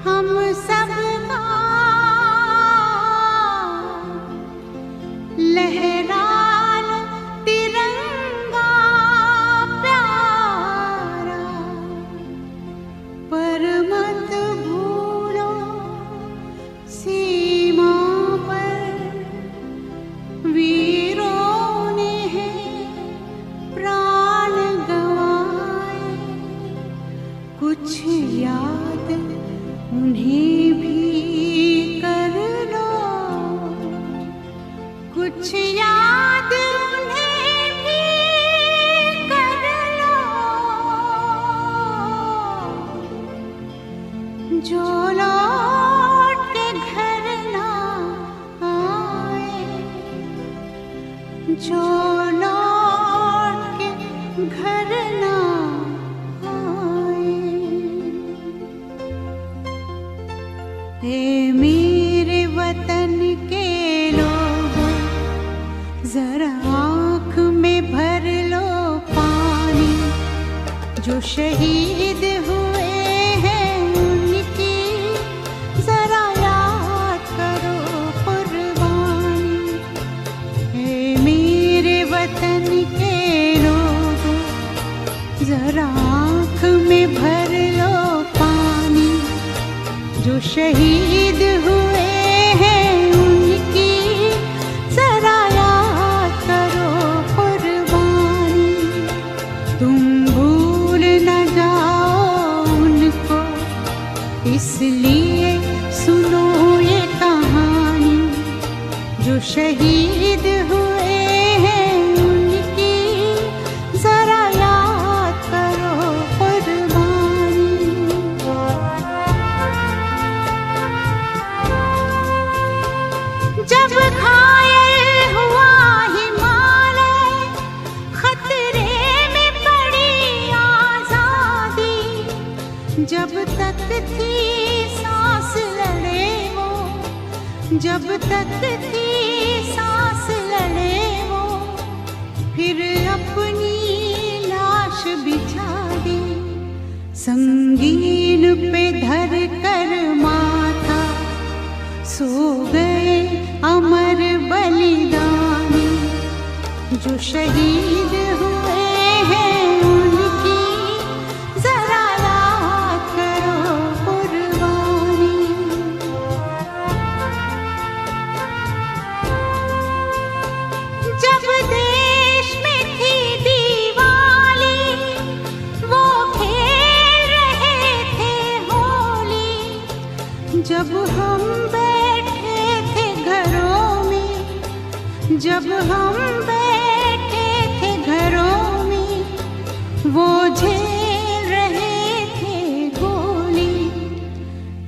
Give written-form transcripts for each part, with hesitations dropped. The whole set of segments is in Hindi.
हम सबका लहरा लो तिरंगा प्यारा, पर मत भूलो सीमा पर वीरों ने है प्राण गंवाए। कुछ याद उन्हें भी कर लो, कुछ याद उन्हें भी कर लो, जो लौट के घर ना आए, जो लौट के घर ना आए। ए मेरे वतन के लोगों, जरा आँख में भर लो पानी। जो शहीद हुए हैं उनकी जरा याद करो कुर्बानी। ए मेरे वतन के लोगों, जरा आँख में भर लो पानी। जो शहीद हुए हैं उनकी जरा याद करो कुर्बानी। तुम भूल न जाओ उनको, इसलिए सुनो ये कहानी। जो शहीद हुए हैं उनकी जरा याद करो कुर्बानी। जब घायल हुआ हिमालय, खतरे में पड़ी आजादी। जब तक थी सांस लड़े वो, जब तक थी सांस लड़े वो, फिर अपनी लाश बिछा दी। संगीन पे धर कर माथा सो गए अमर बलिदानी। जो शहीद हुए हैं उनकी जरा याद करो कुर्बानी। जब देश में थी दिवाली, वो खेल रहे थे होली। जब हम बैठे थे घरों में, जब हम बैठे थे घरों में, वो झेल रहे थे गोली।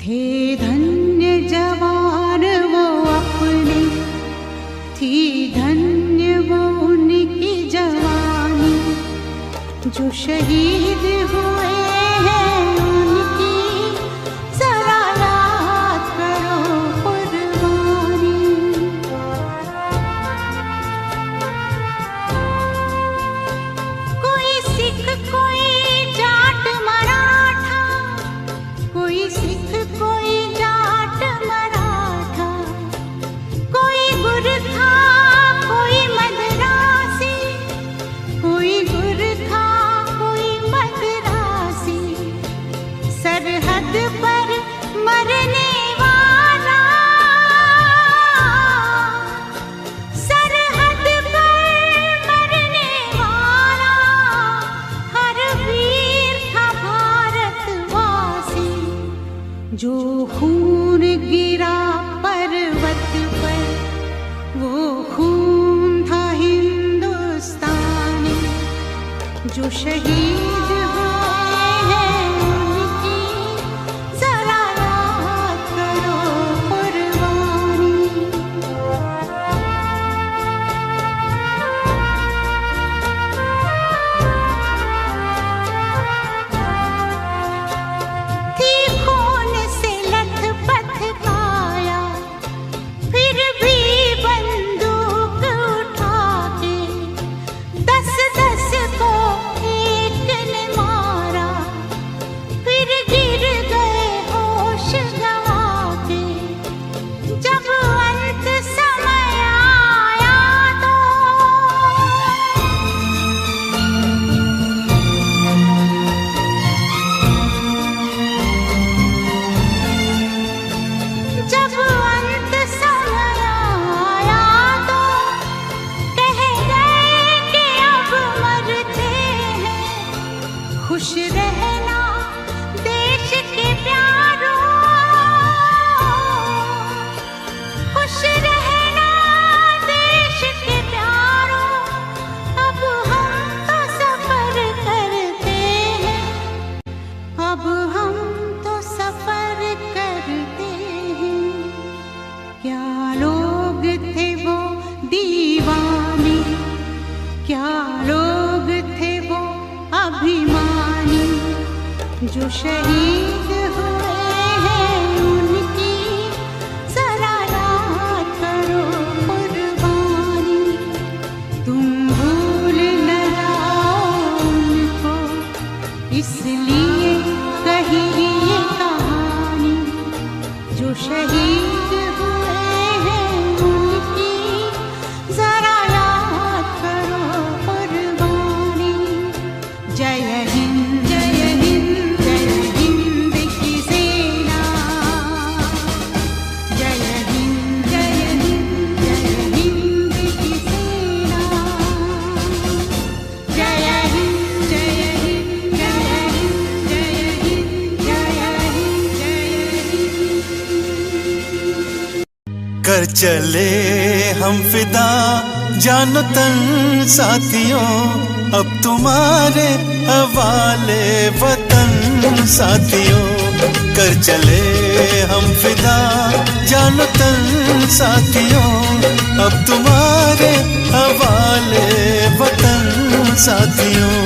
थे धन्य जवान वो अपने, थी धन्य वो उनकी जवानी। जो शहीद हुए हैं उनकी जरा याद करो कुर्बानी। कोई सिख कोई जाट मराठा, कोई सिख कोई जाट मराठा। कोई गुरखा कोई मद्रासी, कोई गुरखा कोई मद्रासी। सरहद पर मरने वाला, सरहद पर मरने वाला, हर वीर था भारतवासी। जो खून गिरा पर्वत पर, वो खून था हिंदुस्तानी। जो शहीद हुए हैं उनकी जरा याद करो कुर्बानी। थी खून से लथपथ काया, फिर भी बंदूक उठा के 10-10 को एक ने शहीद हुए हैं उनकी जरा याद करो कुर्बानी। तुम भूल न जाओ उनको, इसलिए कही ये कहानी। जो शहीद हुए हैं उनकी जरा याद करो कुर्बानी। जय हिंद जय हिंद जय हिंद की सेना। जय हिंद जय हिंद जय हिंद की सेना। जय हिंद जय हिंद जय हिंद जय हिंद जय हिंद। कर चले हम फिदा जानो तन साथियों, अब तुम्हारे हवाले वतन साथियों। कर चले हम फिदा जानो तन साथियों, अब तुम्हारे हवाले वतन साथियों।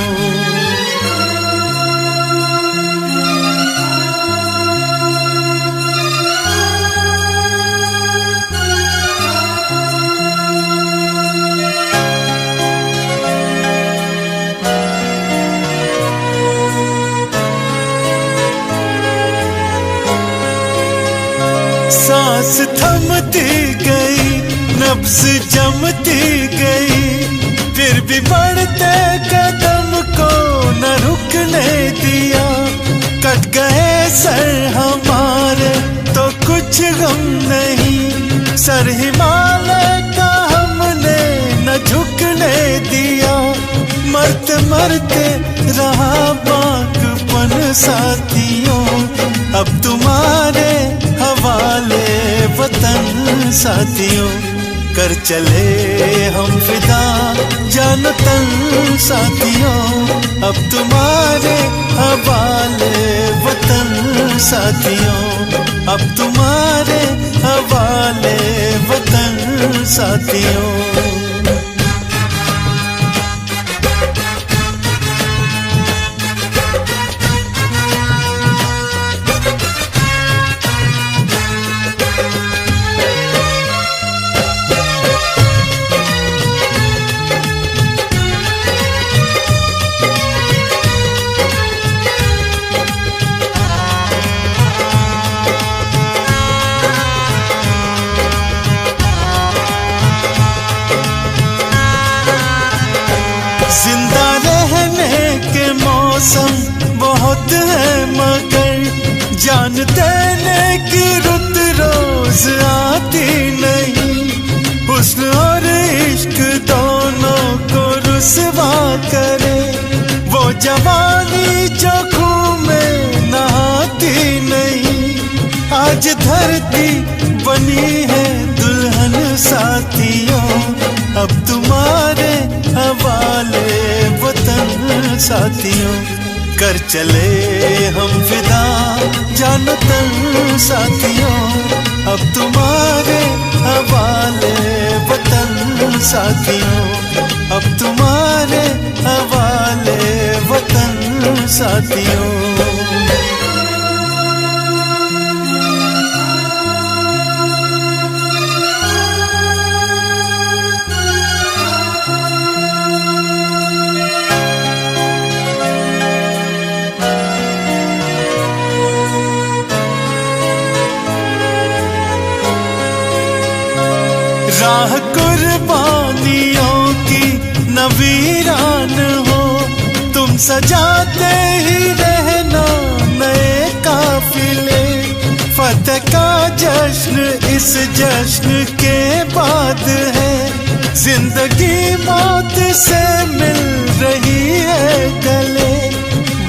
सांस थमती गई, नब्ज जमती गई, फिर भी बढ़ते कदम को न रुकने दिया। कट गए सर हमारे तो कुछ गम नहीं, सर हिमालय का हमने न झुकने दिया। मरते मरते रहा बांकपन साथियों, अब तुम्हारे हवाले वतन साथियों। कर चले हम फिदा जानो तन साथियों, अब तुम्हारे हवाले वतन साथियों। अब तुम्हारे हवाले वतन साथियों। जिंदा रहने के मौसम बहुत है, मगर जान देने की रुत रोज आती नहीं। हुस्न और इश्क दोनों को रुसवा करे, वो जवानी जो खून में नहाती नहीं। आज धरती बनी है दुल्हन साथियों, अब तुम्हारे हवाले वतन साथियों। कर चले हम फिदा जानो तन साथियों, अब तुम्हारे हवाले वतन साथियों। अब तुम्हारे हवाले वतन साथियों। राह कुर्बानियों की न वीरान हो, तुम सजाते ही रहना नए काफिले। फतेह का जश्न इस जश्न के बाद है, जिंदगी मौत से मिल रही है गले।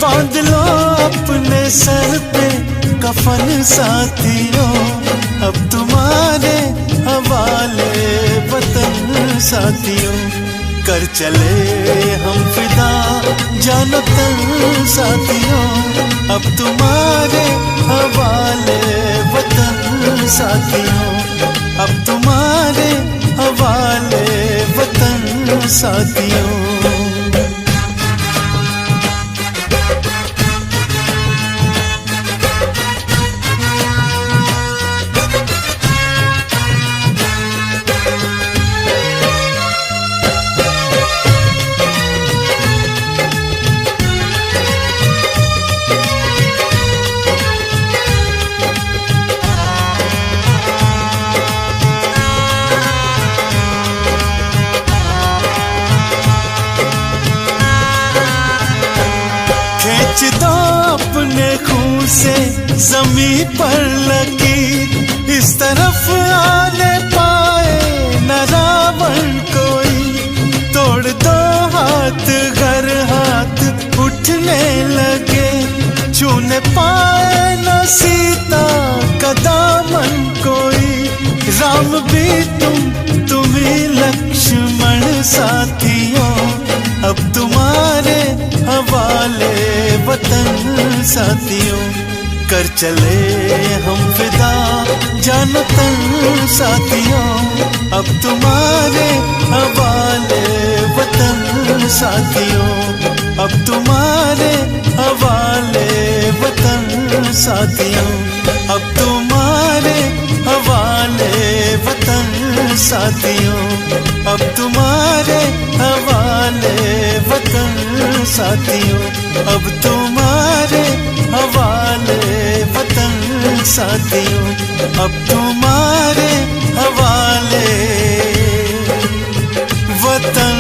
बांध लो अपने सर पे कफन साथियों, अब तुम्हारे हवाले वतन साथियों। कर चले हम फिदा जानो तन साथियों, अब तुम्हारे हवाले वतन साथियों। अब तुम्हारे हवाले वतन साथियों। सूली पर लकीर, इस तरफ आने पाए न रावण कोई। तोड़ दो हाथ घर हाथ उठने लगे, छूने पाए न सीता का दामन कोई। राम भी तुम ही लक्ष्मण साथियों, अब तुम्हारे हवाले वतन साथियों। कर चले हम फिदा जानो तन साथियों, अब तुम्हारे हवाले वतन साथियों। अब तुम्हारे हवाले वतन साथियों, अब तुम्हारे हवाले वतन साथियों। अब तुम्हारे हवाले वतन साथियों, अब तुम्हारे हवाले वतन साथियों। अब तुम्हारे हवाले वतन।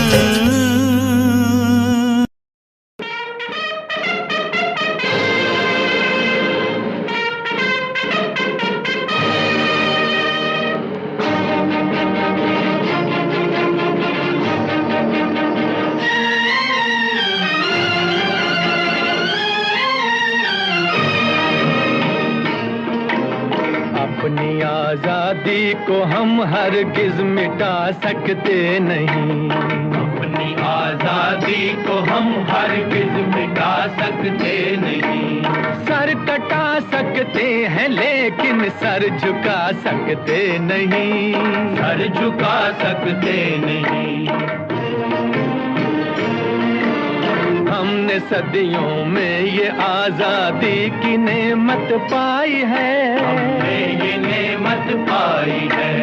अपनी आजादी को हम हरगिज मिटा सकते नहीं, अपनी आजादी को हम हरगिज मिटा सकते नहीं। सर कटा सकते हैं लेकिन सर झुका सकते नहीं, सर झुका सकते नहीं। हमने सदियों में ये आजादी की नेमत पाई है, हमने ये नेमत पाई है।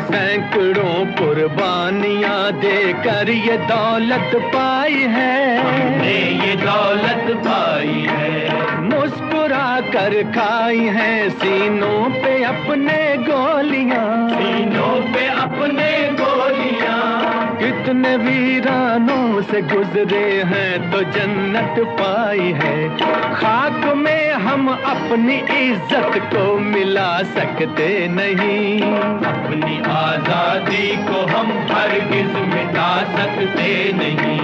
सैकड़ों कुर्बानियां देकर ये दौलत पाई है, हमने ये दौलत पाई है। मुस्कुरा कर खाई है सीनों पे अपने गोलियां, सीनों पे अपने गोलियां। कितने वीरानों से गुजरे हैं तो जन्नत पाई है। खाक में हम अपनी इज्जत को मिला सकते नहीं, अपनी आजादी को हम हरगिज मिटा सकते नहीं।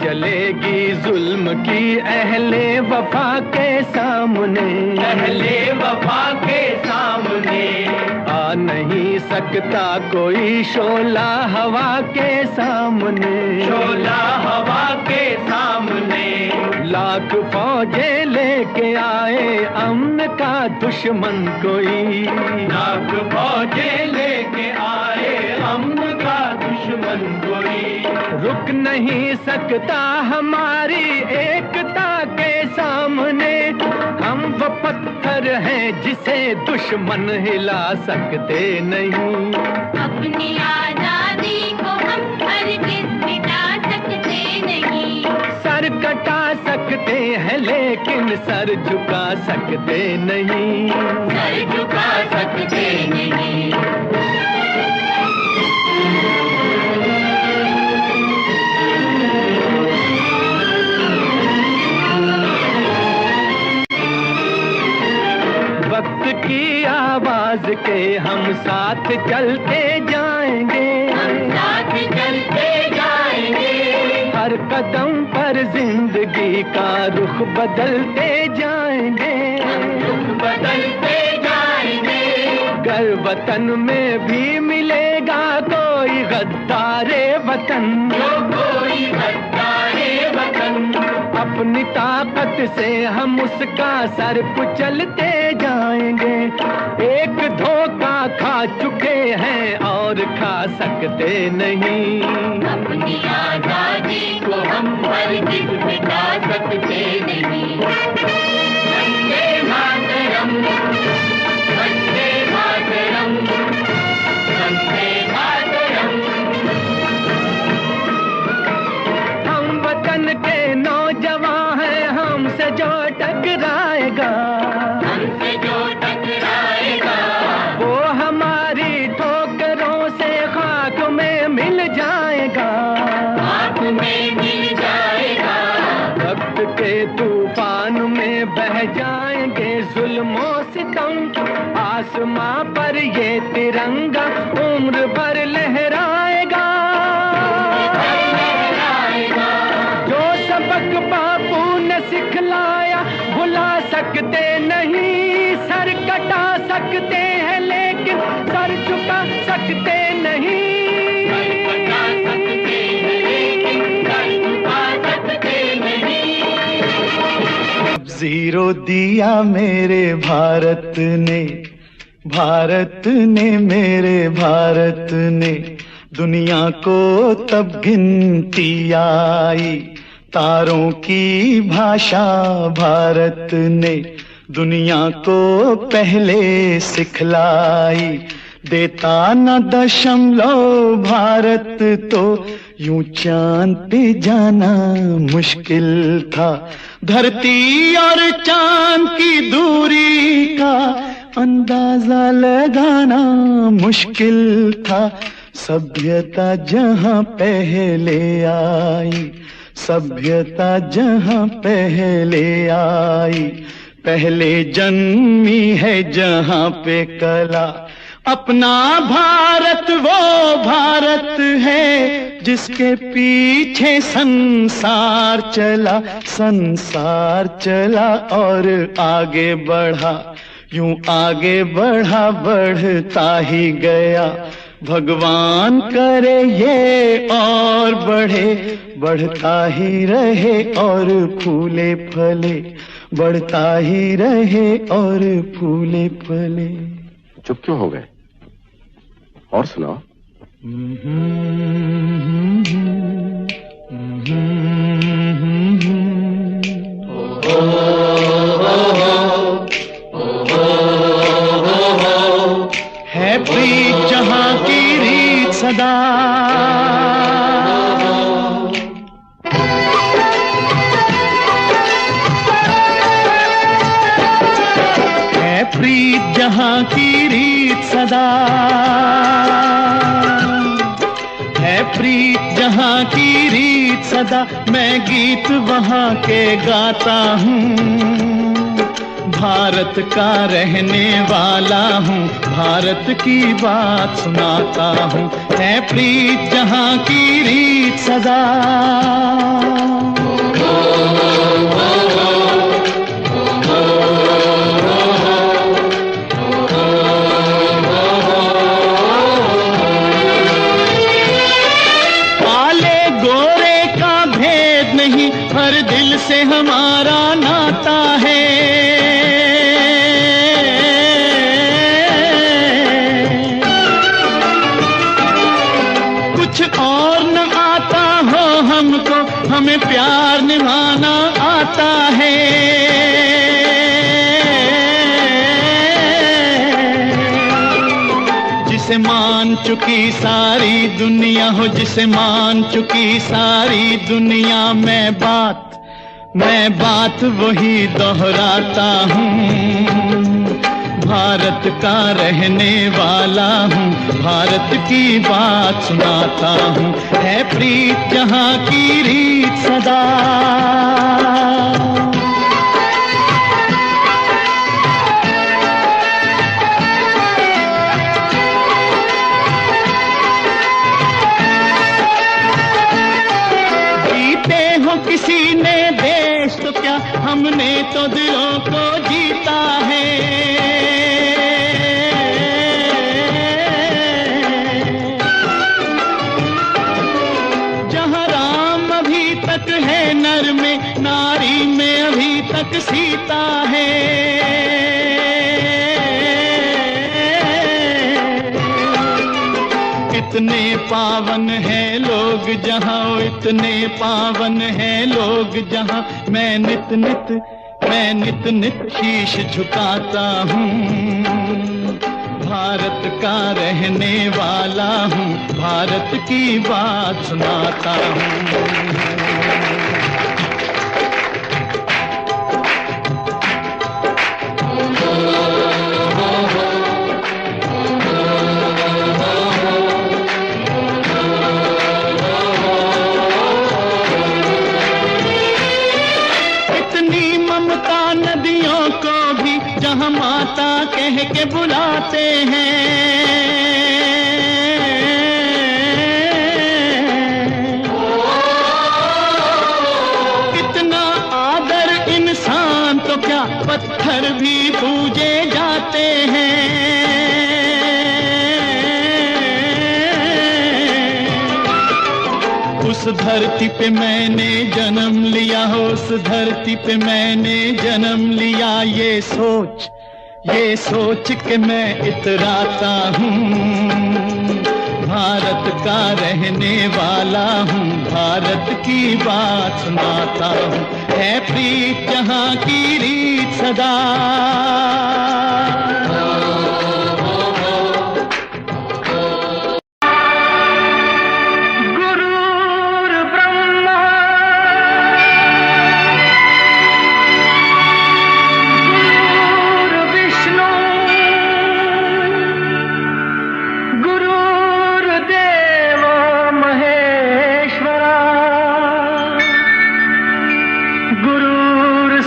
चलेगी जुल्म की अहले वफा के सामने, अहले वफा के सामने। आ नहीं सकता कोई शोला हवा के सामने, शोला हवा के सामने। लाख फौजें लेके आए अमन का दुश्मन कोई, लाख फौजें लेके आए अमन का दुश्मन कोई। रुक नहीं सकता हमारी एकता के सामने। हम वो पत्थर हैं जिसे दुश्मन हिला सकते नहीं। अपनी आजादी को हम हरगिज मिटा सकते नहीं। सर कटा सकते हैं लेकिन सर झुका सकते नहीं, सर झुका सकते नहीं। वक्त की आवाज के हम साथ चलते जाएंगे, हम साथ चलते जाएंगे। हर कदम पर जिंदगी का रुख बदलते जाएंगे, रुख बदलते जाएंगे। गर वतन में भी मिलेगा कोई गद्दारे वतन, जो कोई गद्दारे वतन। अपनी ताकत से हम उसका सर कुचलते जाएंगे। एक धोखा खा चुके हैं और खा सकते नहीं। अपनी आजादी को हम हरगिज मिटा सकते नहीं। वंदे मातरम, वंदे मातरम, वंदे मातरम। हम वतन के नौजवान हैं, हमसे जो टकराएगा, हमसे जो टकराएगा, वो हमारी तूफान में बह जाएंगे जुल्मों सितम। आसमां पर ये तिरंगा उम्र भर लहराएगा। जो सबक बापू ने सिखलाया भुला सकते नहीं। सर कटा सकते हैं लेकिन सर झुका सकते नहीं। जीरो दिया मेरे भारत ने, भारत ने मेरे भारत ने। दुनिया को तब गिनती आई, तारों की भाषा भारत ने दुनिया को पहले सिखलाई। देता न दशमलव भारत तो यूं चांद पे जाना मुश्किल था। धरती और चांद की दूरी का अंदाजा लगाना मुश्किल था। सभ्यता जहां पहले आई, सभ्यता जहां पहले आई। पहले जन्मी है जहां पे कला। अपना भारत वो भारत है जिसके पीछे संसार चला, संसार चला और आगे बढ़ा। यूं आगे बढ़ा बढ़ता ही गया। भगवान करे ये और बढ़े, बढ़ता ही रहे और फूले फले, बढ़ता ही रहे और फूले फले। चुप क्यों हो गए? और सुनाओ। है प्रीत जहां की रीत सदा, है प्रीत जहां की रीत सदा, है प्रीत जहां की रीत सदा। मैं गीत वहां के गाता हूँ, भारत का रहने वाला हूँ, भारत की बात सुनाता हूँ। है प्रीत जहां की रीत सदा। काले गोरे का भेद नहीं, हर दिल से हमारा नाता है। और न आता हो हमको, हमें प्यार निभाना आता है। जिसे मान चुकी सारी दुनिया हो, जिसे मान चुकी सारी दुनिया। मैं बात वही दोहराता हूँ, भारत का रहने वाला हूँ, भारत की बात सुनाता हूँ। है प्रीत जहां की रीत सदा। जीते हो किसी ने देश तो क्या, हमने तो दिलों को जीता है। है नर में, नारी में अभी तक सीता है। इतने पावन है लोग जहां, इतने पावन है लोग जहां। मैं नित नित शीश झुकाता हूँ, भारत का रहने वाला हूँ, भारत की बात सुनाता हूँ। जाते हैं। इतना आदर इंसान तो क्या पत्थर भी पूजे जाते हैं। उस धरती पे मैंने जन्म लिया हो, उस धरती पे मैंने जन्म लिया, ये सोच के मैं इतराता हूँ। भारत का रहने वाला हूँ, भारत की बात सुनाता हूँ। है प्रीत जहाँ की रीत सदा।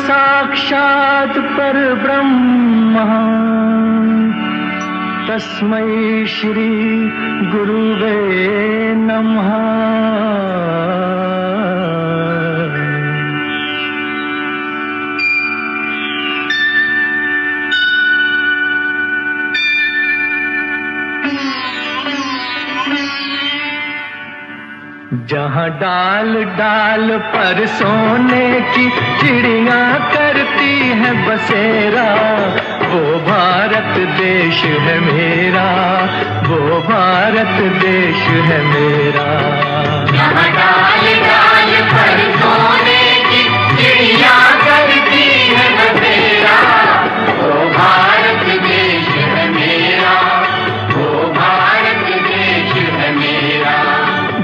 साक्षात् परब्रह्म तस्मै श्री गुरुवे नमः। जहाँ डाल डाल पर सोने की चिड़ियाँ करती है बसेरा, वो भारत देश है मेरा, वो भारत देश है मेरा। जहाँ डाल डाल पर सोने की चिड़ियाँ करती है बसेरा, वो भारत देश है मेरा, वो भारत देश है मेरा।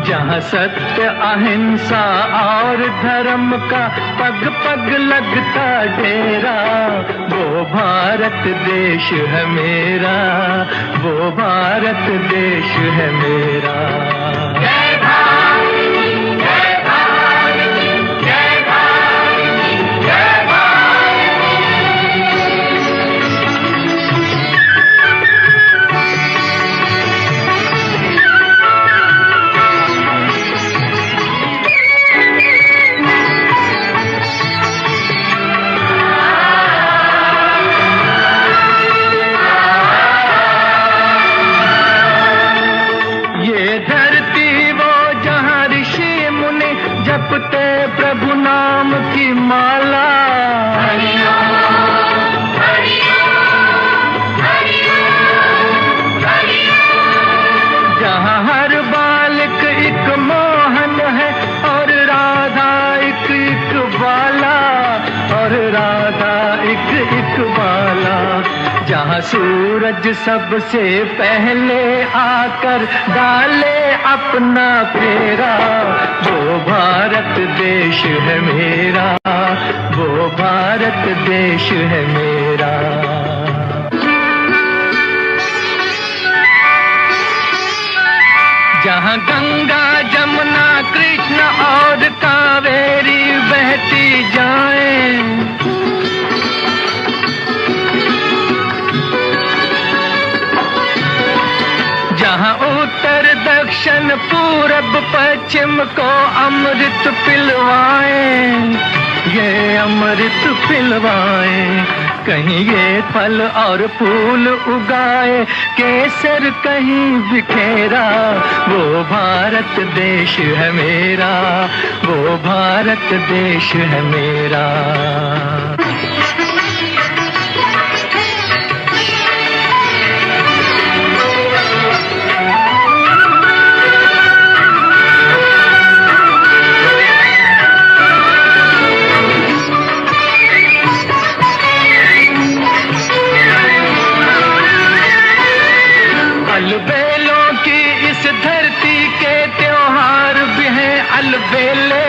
जहाँ सत्य अहिंसा और धर्म का पग पग लगता डेरा, वो भारत देश है मेरा, वो भारत देश है मेरा। जय भारत, जय भारत, जय भारत, जय भारत। जपते प्रभु नाम की माला, हरि ओम, हरि ओम, हरि ओम, हरि ओम। जहाँ हर बालक एक मोहन है और राधा एक एक बाला, और राधा एक एक बाला। जहाँ सूरज सबसे पहले आकर डाले अपना फेरा, वो भारत देश है मेरा, वो भारत देश है मेरा। जहाँ गंगा जमुना कृष्ण और कावेरी बहती जाएं, जहाँ उत्तर दक्षिण पूरब पश्चिम को अमृत पिलवाएं, ये अमृत पिलवाएं। कहीं ये फल और फूल उगाए, केसर कहीं बिखेरा, वो भारत देश है मेरा, वो भारत देश है मेरा। अलबेलों की इस धरती के त्योहार भी हैं अलबेले।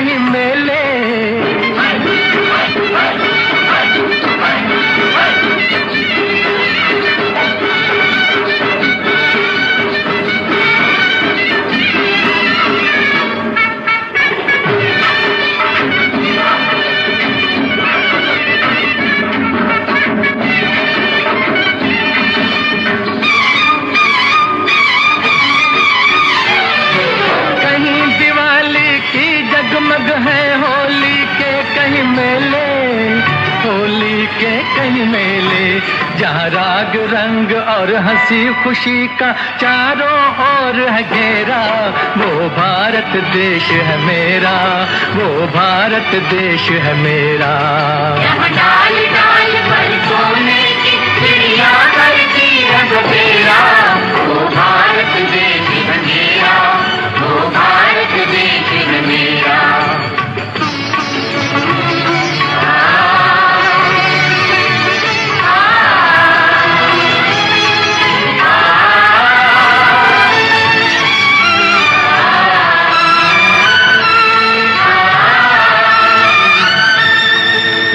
कहीं मेले। जगमग है होली के कहीं मेले, होली के कहीं मेले, जहाँ राग रंग और हंसी खुशी का चारों ओर है घेरा। वो भारत देश है मेरा, वो भारत देश है मेरा। यहाँ डाल डाल पर सोने की चिड़िया करती है बसेरा। वो भारत देश है मेरा, वो भारत देश है मेरा।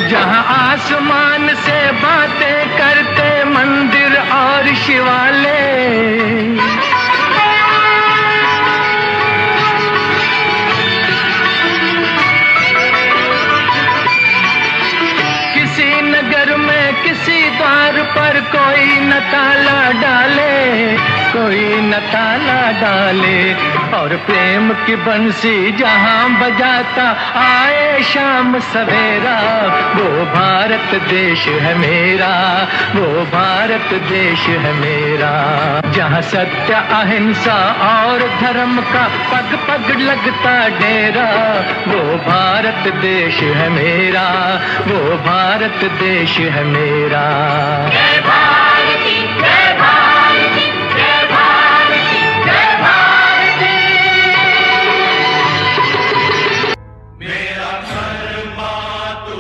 जहाँ आसमान से बातें करते मंदिर और शिवालय, किसी नगर में किसी द्वार पर कोई न ताला डाले, कोई न ताला डाले, और प्रेम की बंसी जहाँ बजाता आए शाम सवेरा। वो भारत देश है मेरा, वो भारत देश है मेरा। जहाँ सत्य अहिंसा और धर्म का पग पग लगता डेरा। वो भारत देश है मेरा, वो भारत देश है मेरा। जय भारती, जय भारती, जय भारती, जय भारती। मेरा धर्मा तू,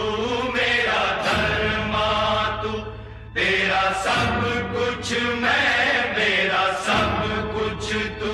मेरा धर्मा तू, तेरा सब कुछ मैं, मेरा सब कुछ तू।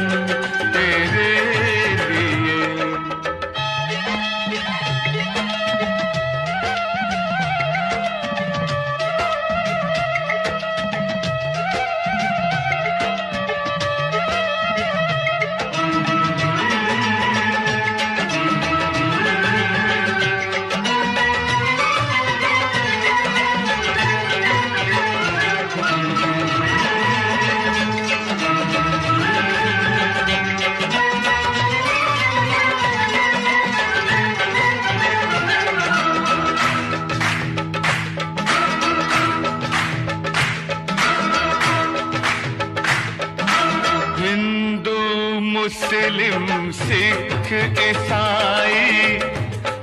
वतन तेरे लिए। मुस्लिम सिख ईसाई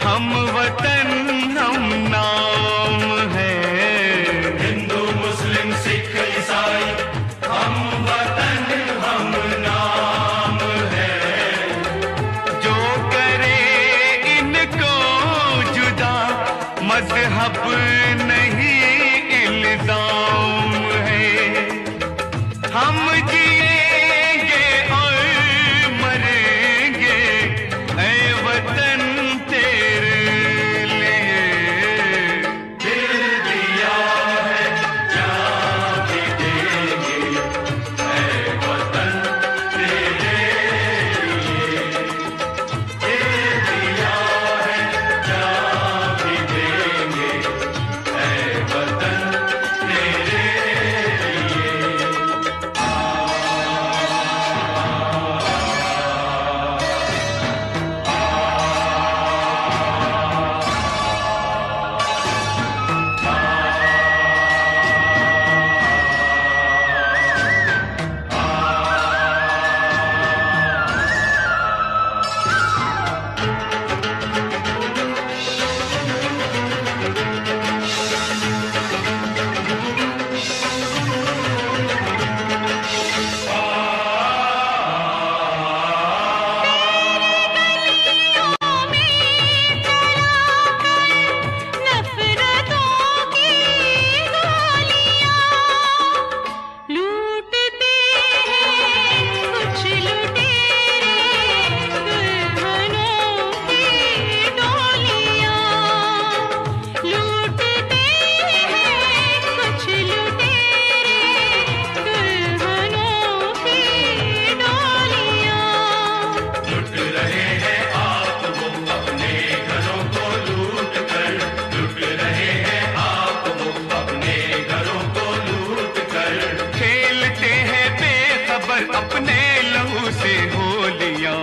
हम वतन हम नाम है। हिंदू मुस्लिम सिख ईसाई हम वतन हम नाम है। जो करे इनको जुदा मजहब नहीं इल्जाम है। हम जिएंगे और मरेंगे ऐ वतन तेरे लिए। दिल दिया है जान भी देंगे ऐ वतन तेरे लिए। दिल दिया है जान भी देंगे ऐ वतन तेरे लिए। अपने लहू से होलियां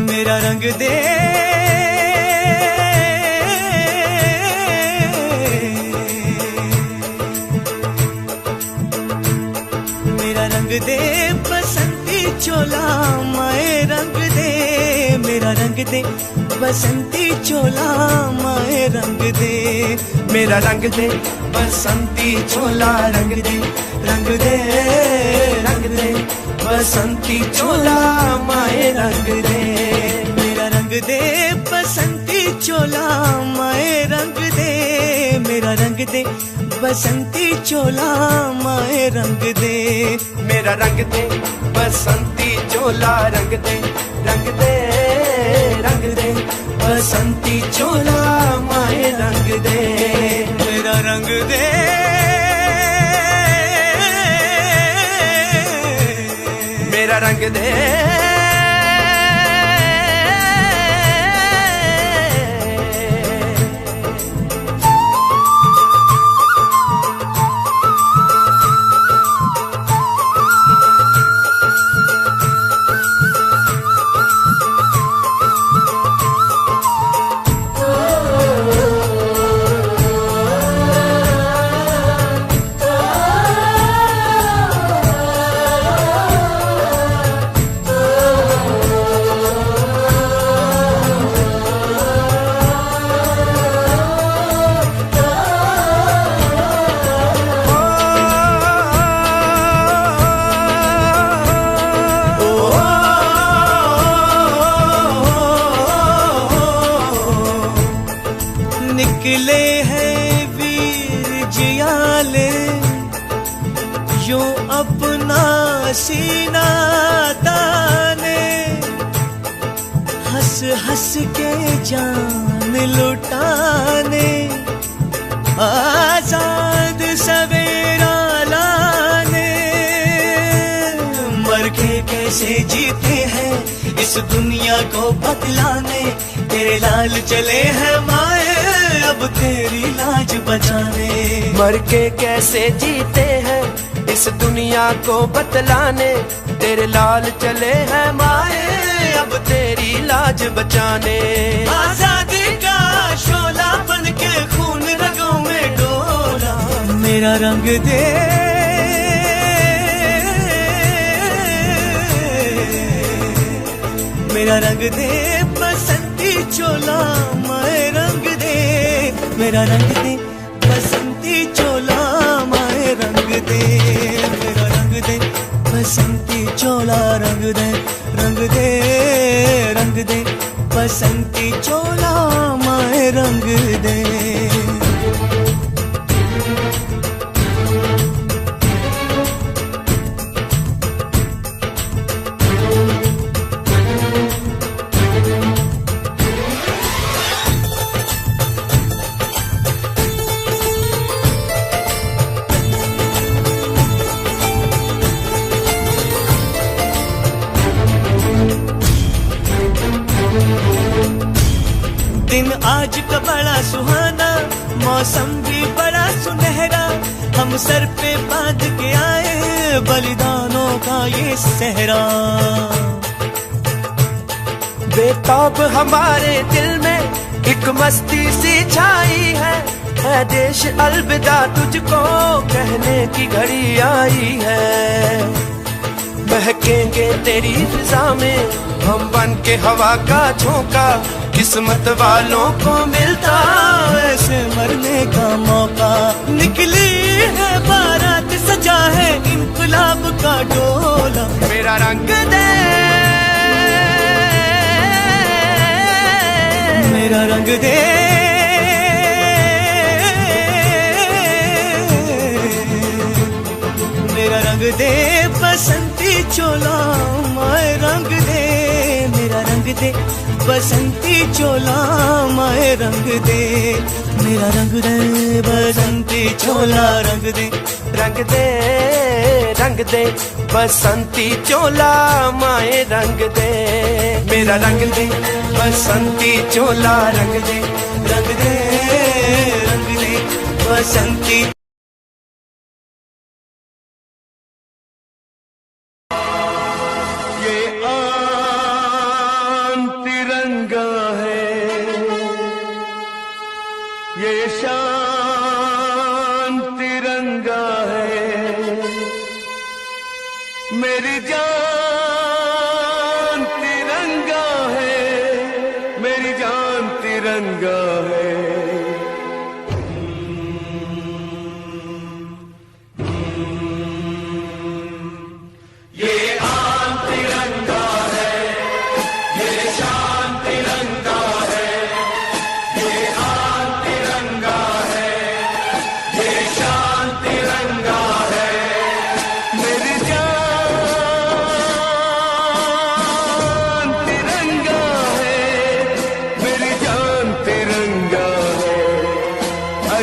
मेरा रंग दे मेरा रंग दे बसंती चोला माए रंग दे मेरा रंग दे बसंती चोला माए रंग दे मेरा रंग दे बसंती चोला रंग दे रंग दे रंग दे बसंती चोला माए रंग दे दे बसंती चोला माए रंग दे, मेरा रंग दे बसंती चोला माए रंग दे, मेरा रंग दे बसंती चोला रंग दे, रंग दे रंग दे बसंती चोला माए रंग दे, मेरा रंग दे मेरा रंग दे निकले हैं वीर जियाले यूं अपना सीना ताने, हंस हंस के जान लुटाने, आजाद सवेरा लाने, मर के कैसे जीते हैं इस दुनिया को बदलाने, तेरे लाल चले हैं माए अब तेरी लाज बचाने, मर के कैसे जीते हैं इस दुनिया को बतलाने, तेरे लाल चले हैं माए अब तेरी लाज बचाने, आजादी का शोला बन के खून रगों में डोला, मेरा रंग दे मेरा रंग दे बसंती चोला माए रंग दे, मेरा रंग दे बसंती चोला माए रंग दे, मेरा रंग दे बसंती चोला रंग दे, रंग दे रंग दे बसंती चोला माए रंग दे। दिन आज का बड़ा सुहाना, मौसम भी बड़ा सुनहरा, हम सर पे बांध के आए बलिदानों का ये सहरा, बेताब हमारे दिल में एक मस्ती सी छाई है देश अलविदा तुझको कहने की घड़ी आई है, महकेंगे तेरी फिजा में हम बन के हवा का झोंका, किस्मत वालों को मिलता ऐसे मरने का मौका, निकली है बारात सजा है इनकलाब का डोला, मेरा रंग दे मेरा रंग दे मेरा रंग दे बसंती चोला माए रंग दे, मेरा रंग दे बसंती चोला माए रंग दे, मेरा रंग दे बसंती चोला रंग दे, रंग दे रंग दे बसंती चोला माए रंग दे, मेरा रंग दे बसंती चोला रंग दे, रंग दे बसंती। ये आन तिरंगा है, ये शान तिरंगा है, मेरी जान तिरंगा है, मेरी जान तिरंगा है। ये आन तिरंगा है, ये शान तिरंगा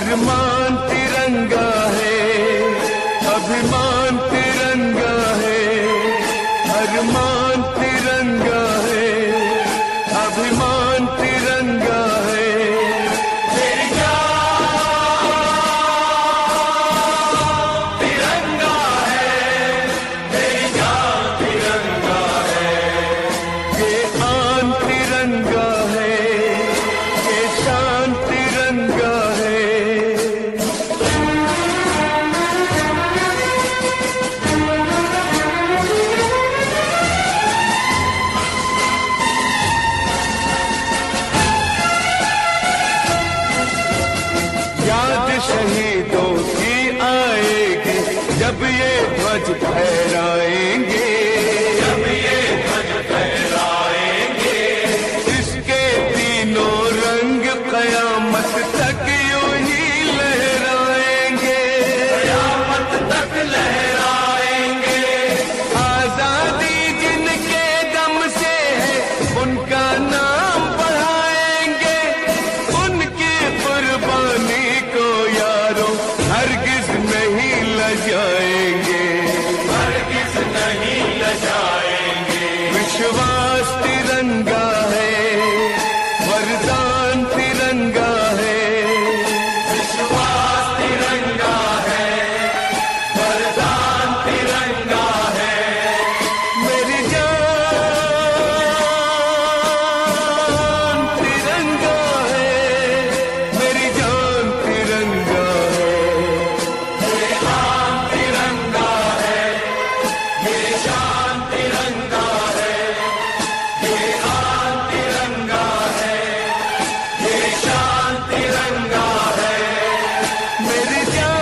अरमान तिरंगा है, अभिमान तिरंगा है, अरमान तिरंगा है, अभिमान तिरंगा है। मेरी जान तिरंगा है, मेरी जान तिरंगा है, ये आन तिरंगा है, ये शान तिरंगा है। याद शहीदों की आएगी जब ये ध्वज फहराएंगे, जब ये ध्वज फहराएंगे, इसके तीनों रंग कयामत तक यूं ही लहराएंगे, कयामत तक लहराएंगे। आजादी जिनके दम से है उनका नाम बढ़ाएंगे, उनकी कुर्बानी को यारों हरगिज नहीं लजाएंगे, हरगिज नहीं लजाएंगे। विश्वास तिरंगा है, वरदान तिरंगा है, विश्वास तिरंगा है, वरदान तिरंगा है। मेरी जान तिरंगा है, मेरी जान तिरंगा है, ये आन तिरंगा है, ये शान तिरंगा है, ये आन तिरंगा है, ये शान तिरंगा है। मेरी जान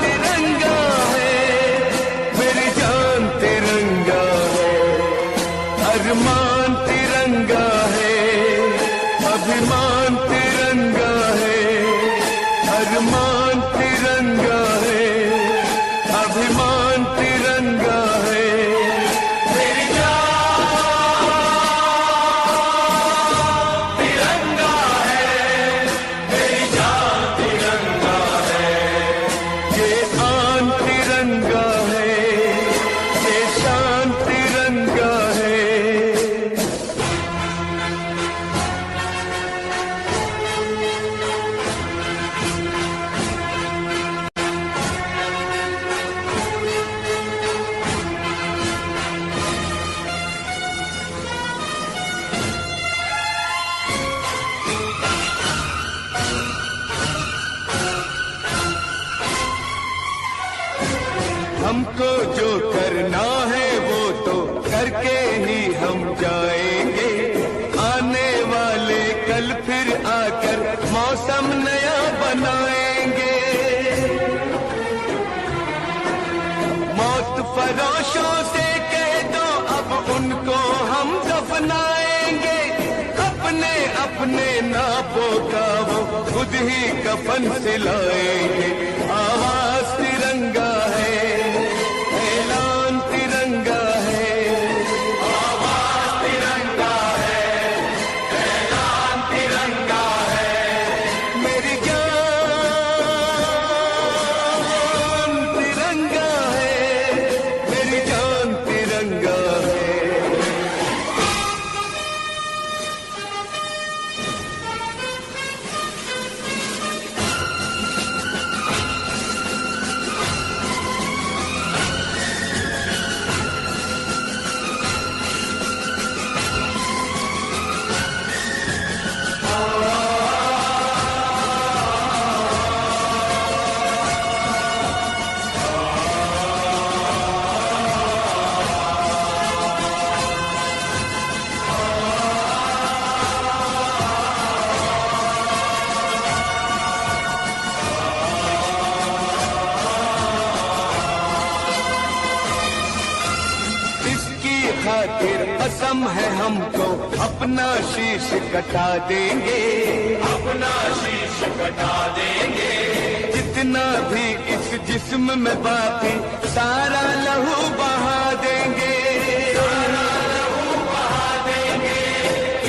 तिरंगा है, मेरी जान तिरंगा है, अरमान तिरंगा है, अभिमान तिरंगा है, अरमान तिरंगा है, अभिमान तिरंगा है। मेरी जान तिरंगा है, मेरी जान तिरंगा है, ये आन तिरंगा है, ये शान तिरंगा है। हमको जो करना है वो तो करके ही हम जाएंगे, आने वाले कल फिर आकर मौसम नया बनाएंगे। मौत फरोशों से कह दो अब उनको हम दफनाएंगे, अपने अपने नापों का वो खुद ही कफन सिलाएंगे। आवाज तिरंगा है, ऐलान तिरंगा है, आवाज तिरंगा है, ऐलान तिरंगा है। मेरी जान तिरंगा है, मेरी जान तिरंगा है। खातिर कसम है हमको अपना शीश कटा देंगे, अपना शीश कटा देंगे। जितना भी इस जिस्म में बाकी सारा लहू बहा देंगे, सारा लहू बहा देंगे।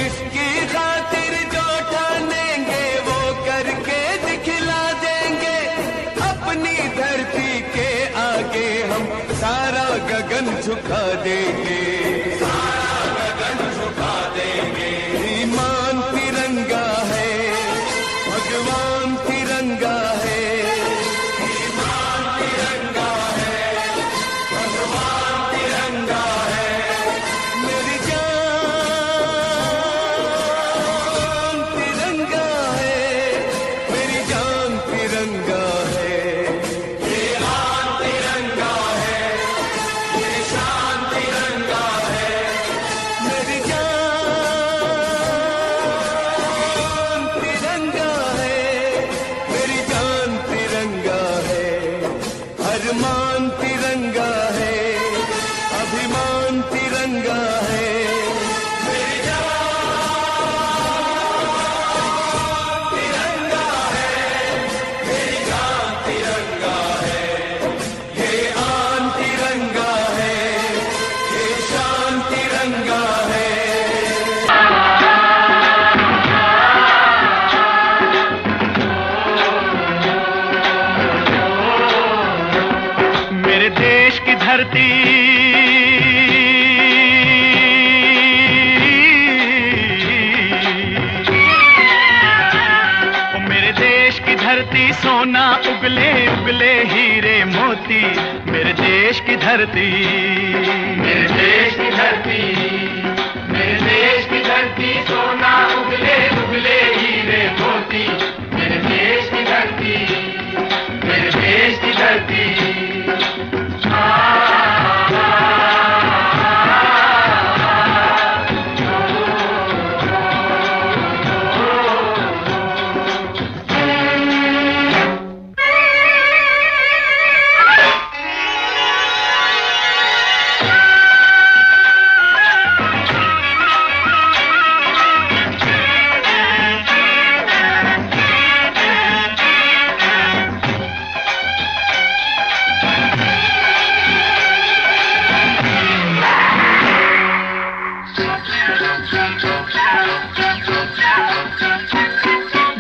इसकी खातिर जो ठान देंगे, सारा गगन झुका देंगे। ईमान तिरंगा है, भगवान तिरंगा है, ईमान तिरंगा है, भगवान तिरंगा है। मेरी जान तिरंगा है, मेरी जान तिरंगा है। ये आन तिरंगा है, ये शान तिरंगा है। मेरी जान तिरंगा है, मेरी जान तिरंगा है। अरमान तिरंगा है, अभिमान तिरंगा है। मेरी जान तिरंगा है, मेरी जान तिरंगा है। ये आन तिरंगा है, ये शान तिरंगा है। मेरे देश की धरती ओ मेरे देश की धरती सोना उगले उगले हीरे मोती। मेरे देश की धरती, मेरे देश की धरती, मेरे देश की धरती सोना उगले उगले हीरे मोती। मेरे देश की धरती, मेरे देश की धरती।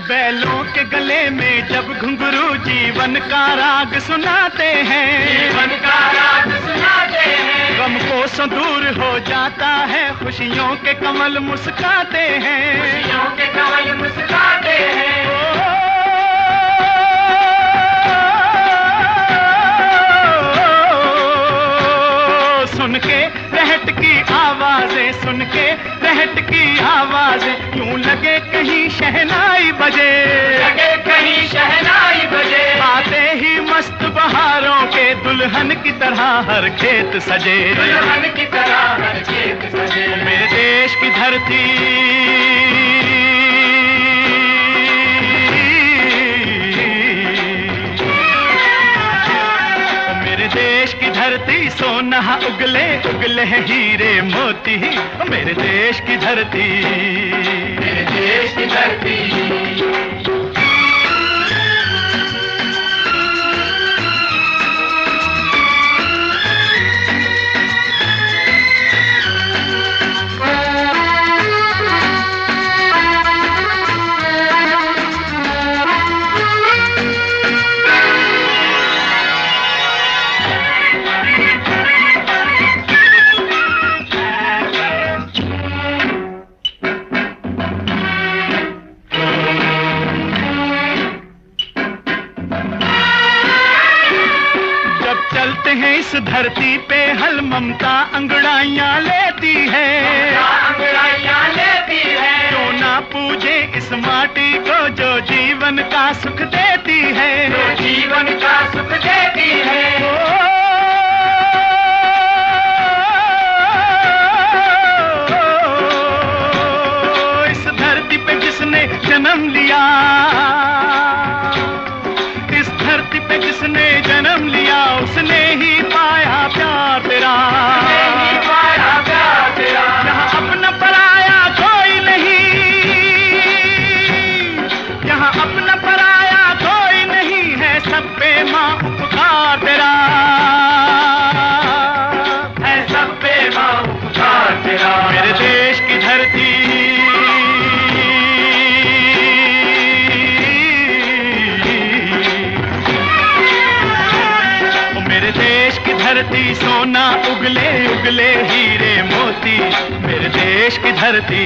बैलों के गले में जब घुंघरू जीवन का राग सुनाते हैं, जीवन का राग सुनाते हैं। गम को दूर हो जाता है, खुशियों के कमल मुस्काते हैं, खुशियों के कमल मुस्काते हैं। सुन के रहट की आवाजें, सुन के रहट की आवाजें, यूं लगे कहीं शहनाई बजे, लगे कहीं शहनाई बजे। आते ही मस्त बहारों के दुल्हन की तरह हर खेत सजे, दुल्हन की तरह हर खेत सजे। मेरे देश की धरती, मेरे देश की धरती सोना उगले उगले हीरे मोती। मेरे देश की धरती, मेरे देश की धरती। इस धरती पे हल ममता अंगड़ाइयाँ लेती है, अंगड़ाइयाँ लेती है। क्यों ना पूजे इस माटी को जो जीवन का सुख देती है, जो जीवन का सुख देती है। इस धरती पे जिसने जन्म लिया, इस धरती पे जिसने जन्म लिया, उसने ही पाया प्यार तेरा, पाया प्यार तेरा। यहाँ अपना पराया कोई नहीं, यहाँ अपना पराया कोई नहीं है, सब पे माँ उपकार तेरा है, सब पे माँ उपकार तेरा। मेरे देश की धरती, धरती सोना, उगले उगले हीरे मोती, मेरे देश की धरती,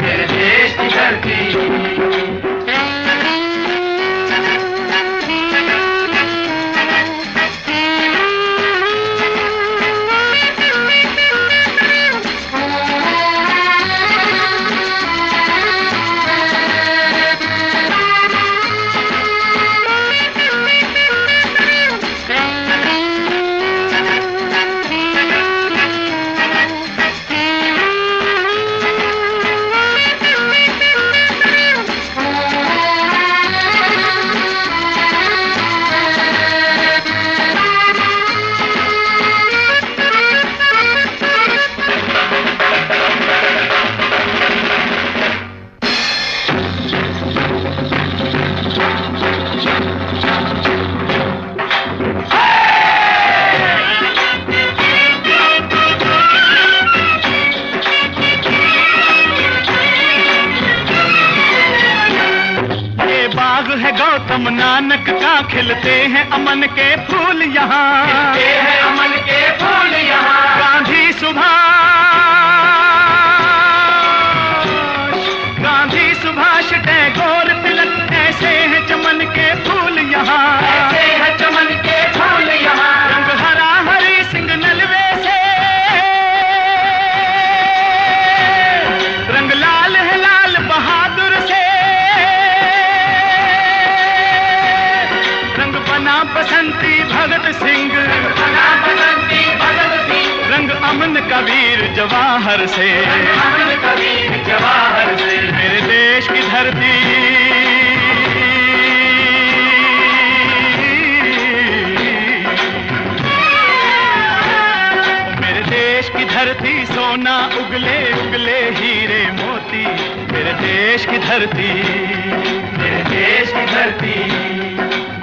मेरे देश की धरती। गौतम नानक का, खिलते हैं अमन के फूल यहाँ, खिलते हैं अमन के फूल यहाँ। गांधी सुभाष टैगोर तिलक, ऐसे हैं चमन के फूल यहाँ, ऐसे हैं चमन के फूल यहाँ। रंग हरा हरी सिंह नलवे से, रंग लाल है लाल बहादुर से, बसंती भगत सिंह, रंग अमन कबीर जवाहर से, अमन कबीर जवाहर से। मेरे देश की धरती, मेरे देश की धरती सोना, उगले उगले हीरे मोती, मेरे देश की धरती, मेरे देश की धरती,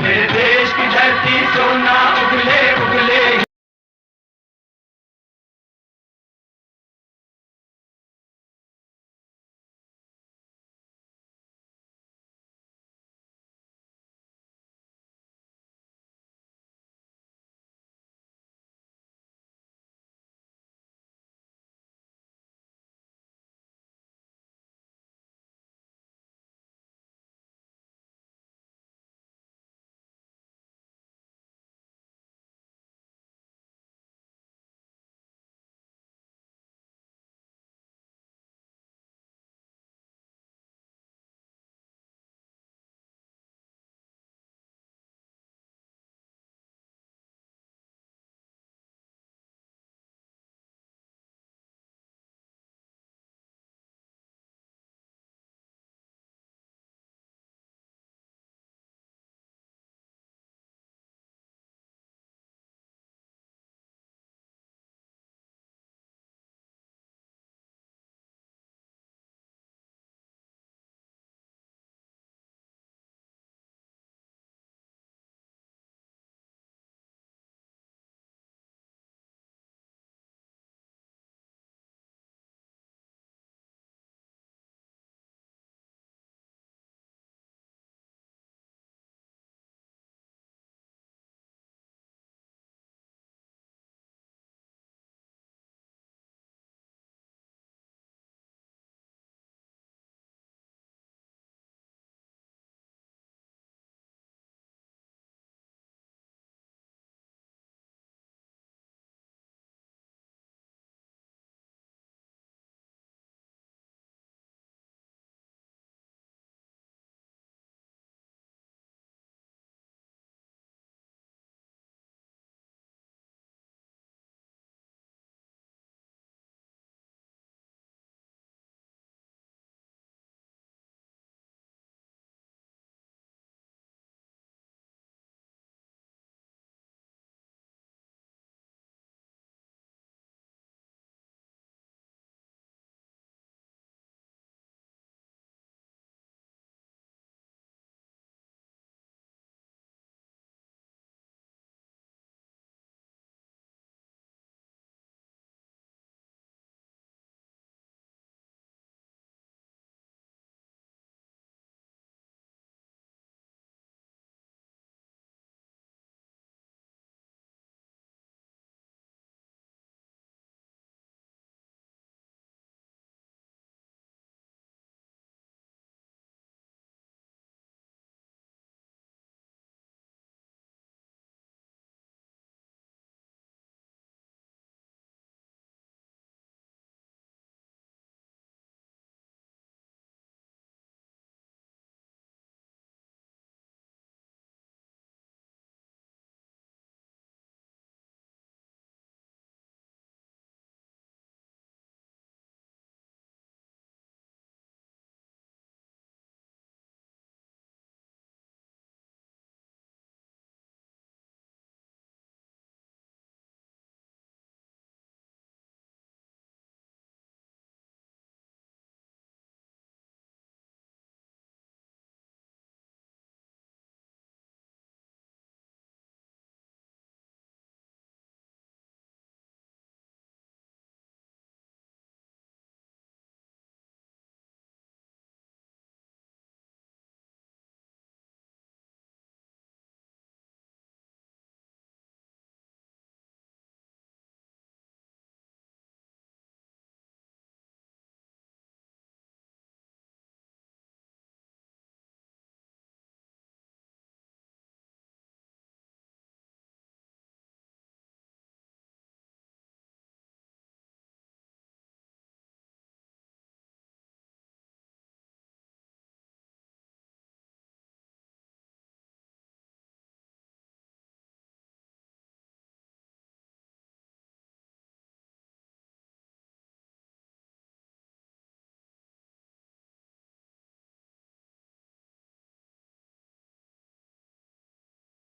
मेरे देश की धरती सोना, उगले उगले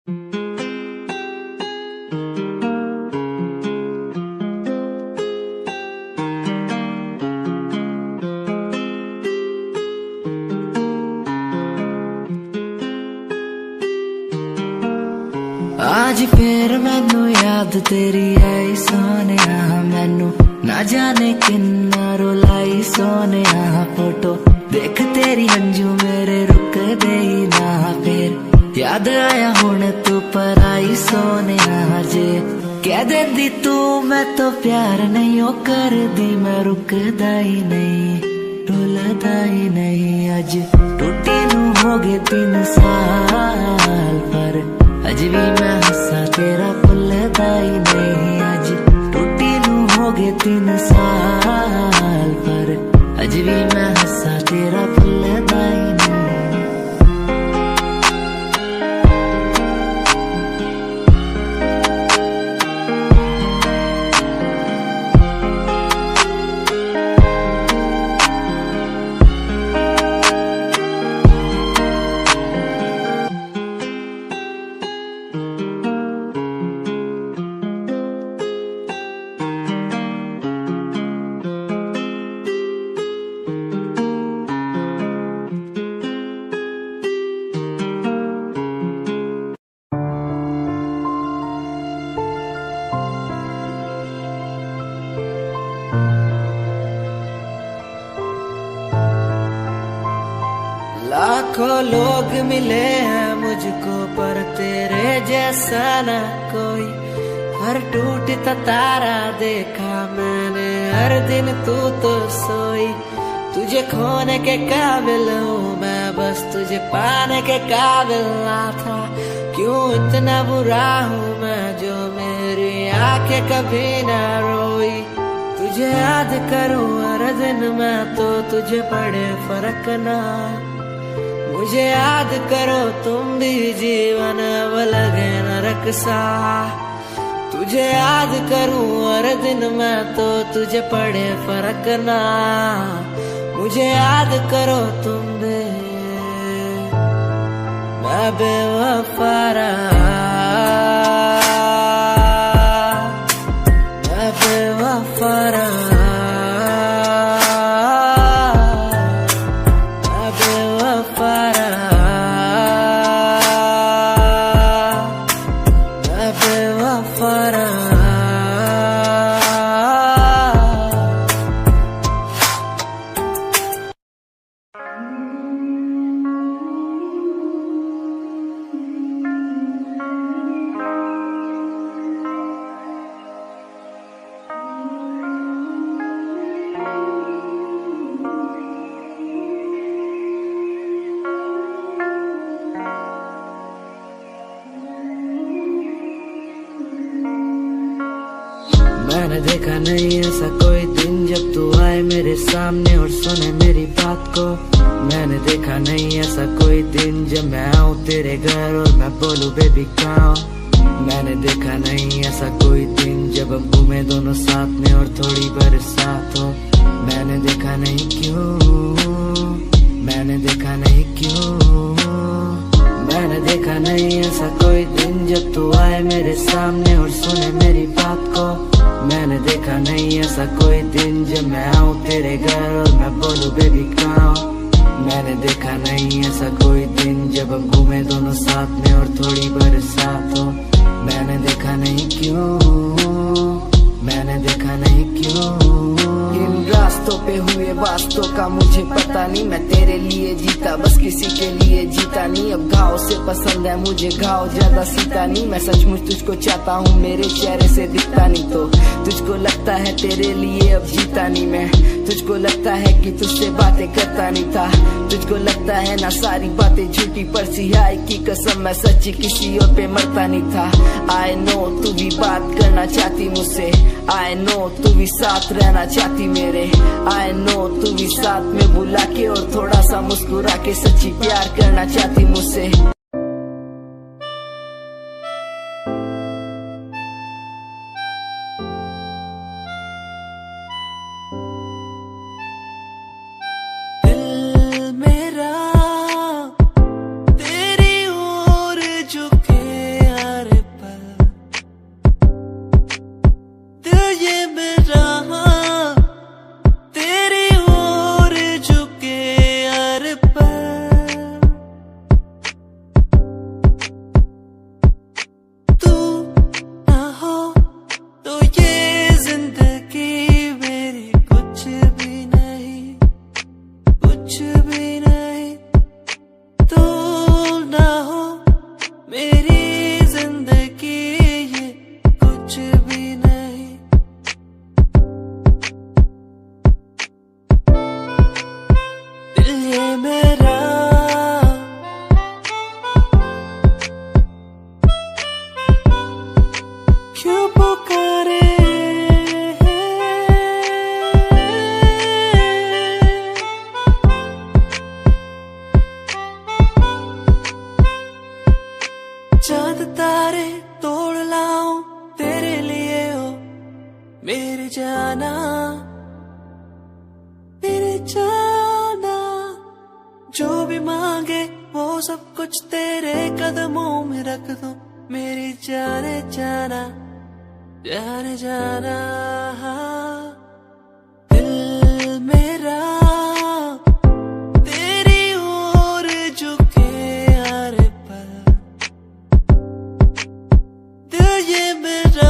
आज फिर मैनू याद तेरी आई सोनिया, मैनू ना जाने किन्ना रुलाई सोनिया। फोटो देख तेरी अंजू मेरे रुक दे ही ना, फिर याद आया हुण तू पर आई सोनिया। जे कह देंदी तू मैं तो प्यार नहीं ओ कर दी, मैं रुकदा ही नहीं रुलदा ही नहीं। अज टूटी नू हो गए 3 साल, पर अज भी मैं हंसा तेरा भुलदा ही नहीं। अज टूटी नू हो गए 3 साल, पर अज भी मैं हंसा तेरा भुलदा ही नहीं। लाखों लोग मिले हैं मुझको, पर तेरे जैसा ना कोई। हर टूटता तारा देखा मैंने, हर दिन तू तो सोई। तुझे खोने के काबिल हूँ मैं, बस तुझे पाने के काबिल ना था। क्यों इतना बुरा हूँ मैं जो मेरी आंखें कभी ना रोई। तुझे याद करूँ हर दिन मैं तो तुझे पड़े फर्क ना। मुझे याद करो तुम भी जीवन अब लगे नरक सा। तुझे याद करूं हर दिन मैं तो तुझे पड़े फर्क ना। मुझे याद करो तुम भी, मैं बेवफा रहा, मैं बेवफा रहा। मैंने देखा नहीं ऐसा कोई दिन जब तू आए मेरे सामने और सुने मेरी बात को। मैंने देखा नहीं ऐसा कोई दिन जब मैं आऊँ तेरे घर और मैं बोलूँ बेबी कहाँ। मैंने देखा नहीं ऐसा कोई दिन जब हम घूमे दोनों साथ में और थोड़ी बरसात हो। मैंने देखा नहीं क्यों, मैंने देखा नहीं क्यों। मैंने देखा नहीं ऐसा कोई दिन जब तू आए मेरे सामने और सुने मेरी बात को। मैंने देखा नहीं ऐसा कोई दिन जब मैं आऊँ तेरे घर और मैं बोलूँ बेबी कहाँ। मैंने देखा नहीं ऐसा कोई दिन जब हम घूमे दोनों साथ में और थोड़ी बरसात हो। मैंने देखा नहीं क्यों, मैंने देखा नहीं क्यों। इन रास्तों पे हुए वास्तों का मुझे पता नहीं, मैं तेरे लिए जीता बस किसी के लिए जीता नहीं। अब घाव से पसंद है मुझे घाव ज्यादा सीता नहीं। मैं सचमुच तुझको चाहता हूँ मेरे चेहरे से दिखता नहीं तो तुझको लगता है तेरे लिए अब जीता नहीं मैं। तुझको लगता है कि तुझसे बातें करता नहीं था। तुझको लगता है ना सारी बातें झूठी पर सिहाई की कसम मैं सच्ची किसी और पे मरता नहीं था। आई नो तू भी बात करना चाहती मुझसे, आई नो तू भी साथ रहना चाहती मेरे। आई नो तू भी साथ में बुला के और थोड़ा सा मुस्कुरा के सच्ची प्यार करना चाहती मुझसे। दिल मेरा तेरी ओर झुके जाना, जो भी मांगे वो सब कुछ तेरे कदमों में रख दो मेरी जाने जाना, जाने जाना। दिल मेरा तेरी ओर झुके हर पल, दिल ये मेरा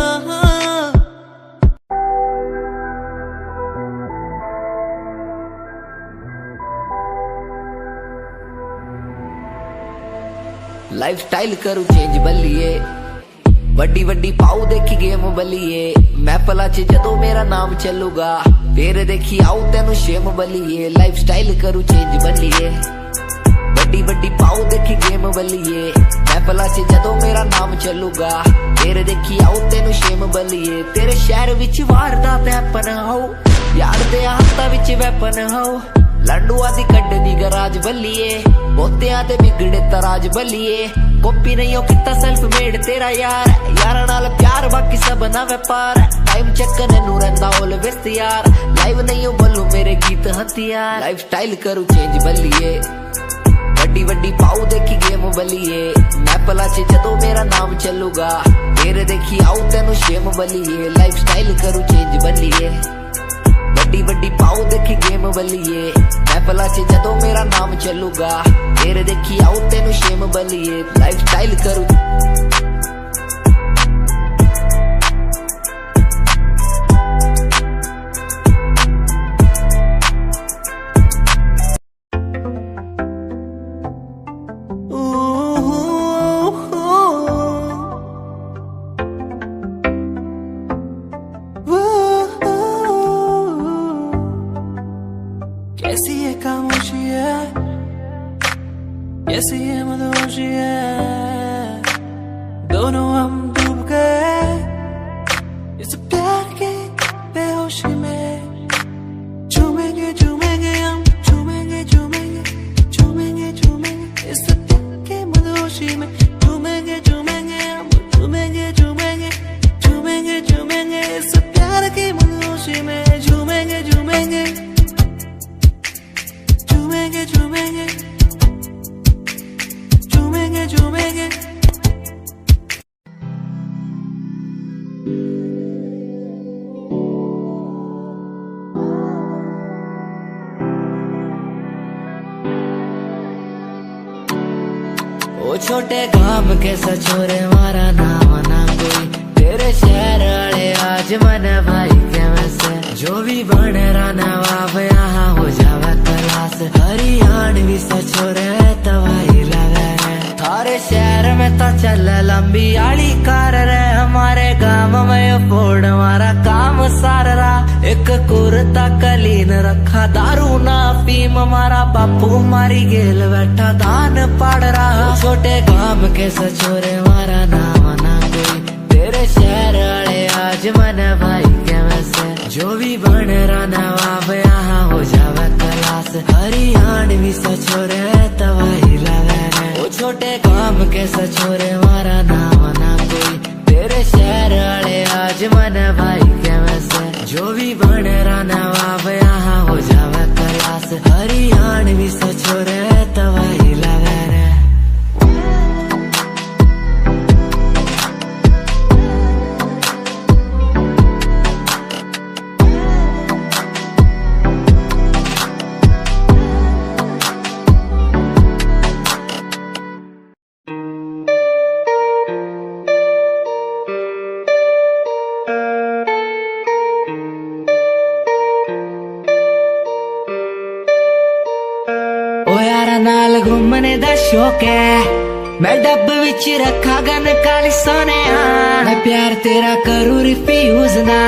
लाइफ स्टाइल करू चेंज बल्लिए, वड्डी वड्डी पाऊ देखी गेम बल्लिए, महफिल च जदों मेरा नाम चलूगा फिर देखी आऊ तेनू शेम बल्लिए। लाइफ स्टाइल करू चेंज बल्लिए, वड्डी वड्डी पाऊ देखी गेम बल्लिए, महफिल च जदों मेरा नाम चलूगा फिर देखी आऊ तेनू शेम बल्लिए। तेरे शहर विच वारदात हैपन हो, यार दे हाथा विच वैपन हो, लंडुआ दी कड्डनी गराज बल्लिए, बोतियां ते बिगड़े तराज बल्लिए। कॉपी नहीं हो किता सेल्फ मेड तेरा यार, यारा नाल प्यार बाकी सब ना व्यापार। टाइम चेक नू रंदा ऑलवेज तैयार, लाइव नहीं हो बोलू मेरे गीत हथियार। लाइफ स्टाइल करू चेंज बल्लिए, वड्डी वड्डी पाऊ देखी गेम बल्लिए, महफिल च जदों मेरा नाम चलूगा फिर देखी आऊ तेनू शेम बल्लिए। लाइफ स्टाइल करू चेंज बल्लिए, वड्डी वड्डी पाऊ देखी गेम बल्लिए, महफिल च जदों मेरा नाम चलूगा फिर देखी आऊ तेनू शेम बल्लिए। लाइफ स्टाइल करू कैसी ये खामोशी है, कैसी ये मदहोशी है, दोनों हम डूब गए इस प्यार के बेहोशी में। झूमेंगे झूमेंगे हम, झूमेंगे झूमेंगे झूमेंगे झूमेंगे इस प्यार के मदहोशी में। झूमेंगे झूमेंगे हम, झूमेंगे झूमेंगे झूमेंगे झूमेंगे इस प्यार की मदहोशी में। झूमेंगे झूमेंगे झूमेंगे झूमेंगे झूमेंगे झूमेंगे। ओ छोटे गांव के सचोरे मारा नाम ना कोई, तेरे शहर वाले आज मन भाई के वैसे। जो भी बन रहा नवाब यहाँ हो जावे क्लास, हरियाणवी सचोरे तवाही लगे रे। थारे शहर में तो चल लंबी आली कार रे, हमारे गांव में फोड़ हमारा काम सार रहा। एक कुर्ता कलीन रखा दारू ना फीम, हमारा बापू मारी गेल बैठा दान पाड़ रहा। छोटे गांव के सचोरे मारा नाम ना कोई, तेरे शहर वाले आज मन भाई के वैसे। जो भी बन रहा नवाब यहाँ हो जावे क्लास, हरियाणवी सचोरे तवाही लगे रे। ओ छोटे गांव के सचोरे मारा नाम ना कोई, तेरे शहर वाले आज मन भाई के वैसे। जो भी बन रहा नवाब यहाँ हो जावे क्लास, हरियाणवी सचोरे तवाही लगे रे। नाल घूमने दा शौक है, मैं डब विच रखा गन काली सोने। मैं प्यार तेरा करूँ रिफ्यूज ना,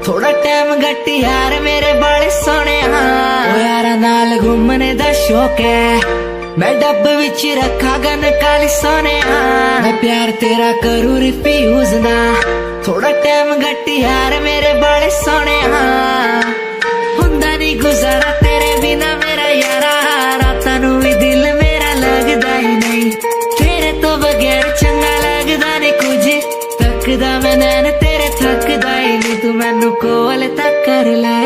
थोड़ा टाइम गट्टी यार मेरे बड़े सोने। ओ यारा नाल घूमने दा शौक है, मैं डब विच रखा गन काली सोने। मैं प्यार तेरा करूँ रिफ्यूज ना, थोड़ा टाइम गट्टी यार मेरे बड़े सोने। हुंदा नहीं गुजारा तेरे बिना मेरा यारा, रातां नूं भी दिल मेरा लगदा ही नहीं। तेरे तो बगैर चंगा लगदा नहीं कुछ, तकदा मैं नैन तेरे थकदा ही नहीं। तू मैनू कोल तक कर ले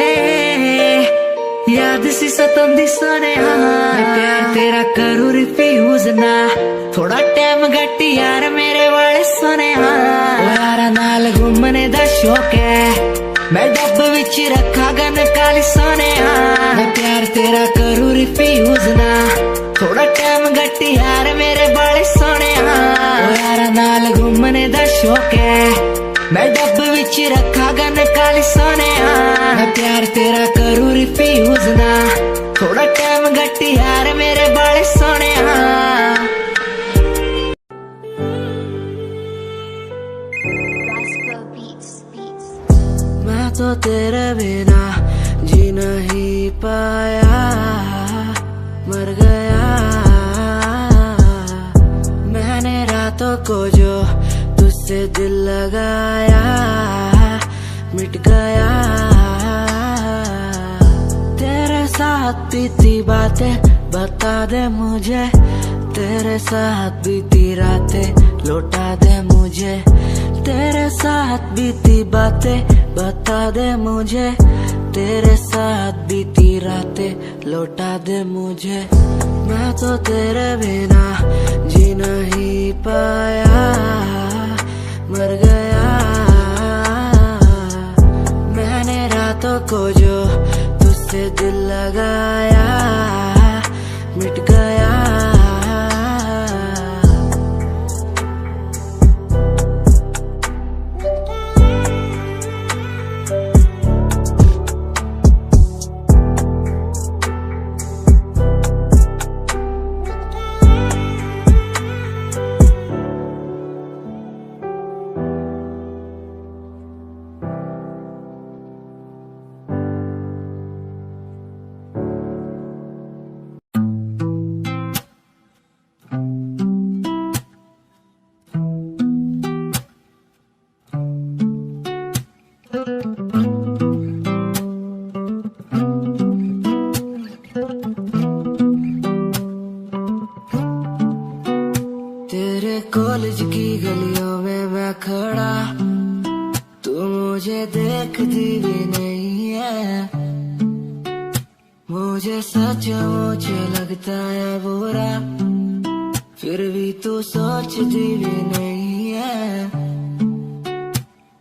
याद सी सतांदी सोने मैं प्यार तेरा करूं रिफ्यूज ना थोड़ा टाइम घट यार मेरे वाले सोने यारा नाल घूमने दा शौक है मैं डब विच रखा गन काली सोने मैं प्यार तेरा करूं रिफ्यूज ना थोड़ा टाइम घट यार मेरे वाले सोने यारा नाल घूमने दा शौक है मैं डब विच रखा गन काली सोने मैं प्यार तेरा करूं रिफ्यूज ना थोड़ा टाइम घट यार मेरे बाले सोने मैं तो तेरे बिना जी नहीं पाया मर गया मैंने रातों को जो तुझसे दिल लगाया मिट गया तेरे साथ बीती बातें बता दे मुझे तेरे साथ बीती रातें लौटा दे मुझे तेरे साथ बीती बातें बता दे मुझे तेरे साथ बीती रातें लौटा दे मुझे मैं तो तेरे बिना जी नहीं पाया मर गया मैंने रातों को जो तुझसे दिल लगाया मिट गया कॉलेज की गलियों में मैं खड़ा तू मुझे देखती भी नहीं है मुझे सचमुच लगता है बुरा फिर भी तू सोचती भी नहीं है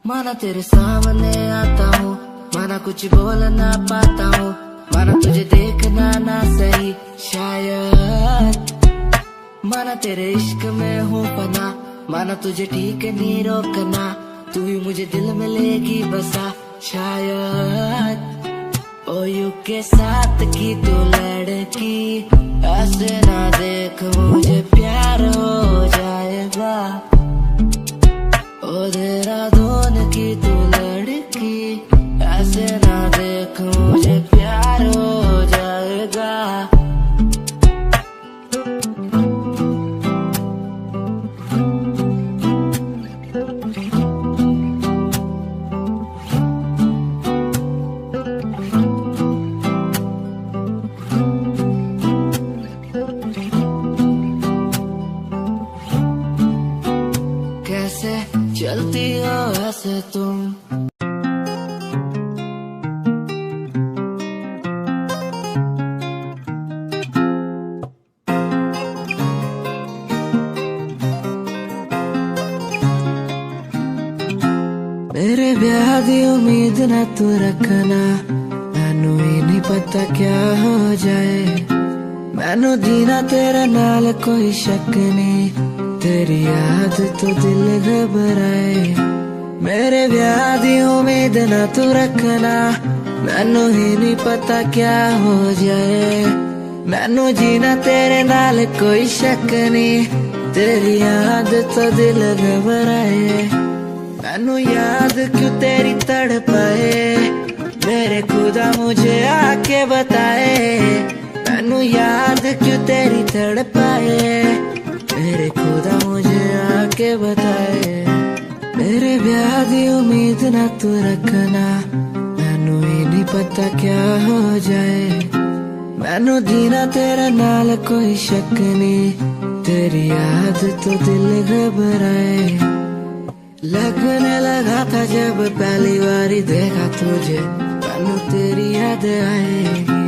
माना तेरे सामने आता हूँ माना कुछ बोल ना पाता हूँ माना तुझे देखना ना सही शायद माना तेरे इश्क में हूँ पना माना तुझे ठीक नहीं रोकना तू ही मुझे दिल में लेगी बसा शायद ओ यू के साथ की तू लड़की ऐसे ना देख मुझे प्यार हो जाएगा ओ देहरादून की तू लड़की ऐसे ना देख मुझे प्यार हो जाएगा चलती हो ऐसे तुम मेरे ब्याह दी उम्मीद ना तू रखना मैनू ही नहीं पता क्या हो जाए मैनू जीना तेरे नाल कोई शक नहीं तेरी याद तो दिल घबराए मेरे ब्याह दी उम्मीद ना तू रखना मैनू ही नहीं पता क्या हो जाए मैनू जीना तेरे नाल कोई शक नहीं तेरी याद तो दिल घबराए मैनू याद क्यों तेरी तड़पाए मेरे खुदा मुझे आके बताए मैनू याद क्यों तेरी तड़पाए मेरे खुदा मुझे आके बताए मेरे ब्याह दी उम्मीद ना तू रखना मैनू ही नहीं पता क्या हो जाए मैनू जीना तेरे नाल कोई शक नहीं तेरी याद तो दिल घबराए लगने लगा था जब पहली बारी देखा तुझे मैनू तेरी याद आएगी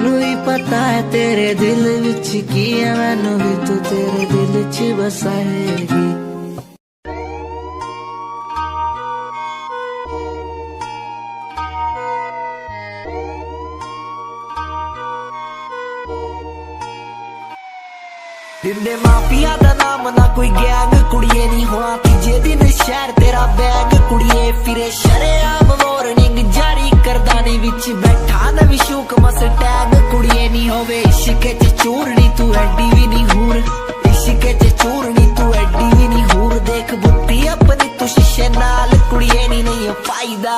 तेनू ही पता है तेरे दिल विच की है, मैनू भी तू तेरे दिल च बसाएगी। दिंदे माफिया दा नाम ना कोई गैंग कुड़िए नी होना तीजे दिन शहर तेरा बैग कुड़िए फिरे शरेआम वार्निंग जारी करदा नी विच बैठा नवी शूक मस टैग कुड़िए नी होवे इश्क च चूरनी तू एडी भी नी हूर, इश्क च चूरनी तू एडी भी नी हूर। देख बुद्धि अपनी तू शीशे नाल कुड़िए नी नहीं फायदा,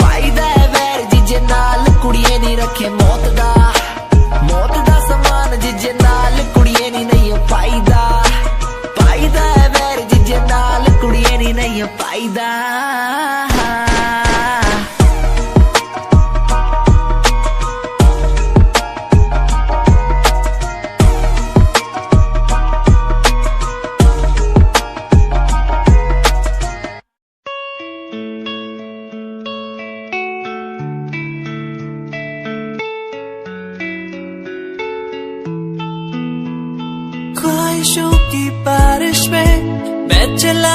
फायदा है वैर जिजे नाल कुड़िए नी रखे मौत दा, मौत दा समान जिजे नाल कुड़िए नी नहीं फायदा, फायदा है वैर जिजे नाल कुड़िए नी नहीं फायदा। ख्वाहिशों की बारिश में मैं चला